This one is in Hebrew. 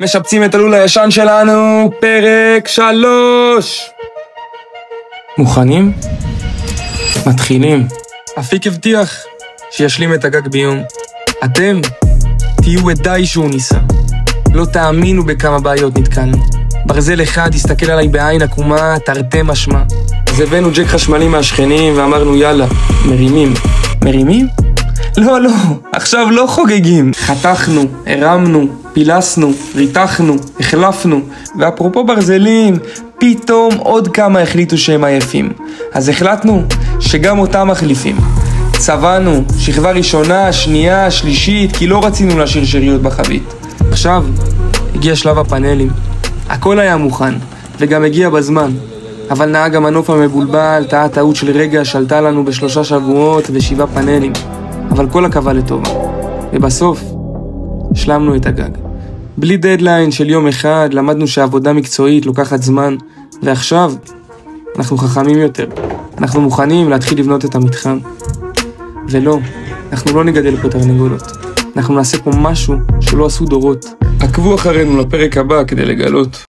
משפצים את הלול הישן שלנו, פרק 3. מוכנים? מתחילים. אפיק הבטיח שישלים את הגג ביום. אתם תהיו עדיי שהוא ניסה. לא תאמינו בכמה בעיות נתקלנו. ברזל אחד הסתכל עליי בעין עקומה, תרתי משמע. אז הבאנו ג'ק חשמלי מהשכנים ואמרנו יאללה, מרימים. מרימים? לא, עכשיו לא חוגגים. חתכנו, הרמנו, פילסנו, ריתחנו, החלפנו. ואפרופו ברזלים, פתאום עוד כמה החליטו שהם עייפים. אז החלטנו שגם אותם מחליפים. צבענו, שכבה ראשונה, שנייה, שלישית, כי לא רצינו להשאיר שאריות בחבית. עכשיו הגיע שלב הפאנלים. הכל היה מוכן, וגם הגיע בזמן. אבל נהג המנוף המבולבל, טעות של רגע שלטה לנו ב3 שבועות ו7 פאנלים. אבל כל הקווה לטובה. ובסוף השלמנו את הגג. בלי דדליין של יום אחד, למדנו שעבודה מקצועית לוקחת זמן, ועכשיו אנחנו חכמים יותר. אנחנו מוכנים להתחיל לבנות את המתחם. ולא, אנחנו לא נגדל פה תרנגולות. אנחנו נעשה פה משהו שלא עשו דורות. עקבו אחרינו לפרק הבא כדי לגלות.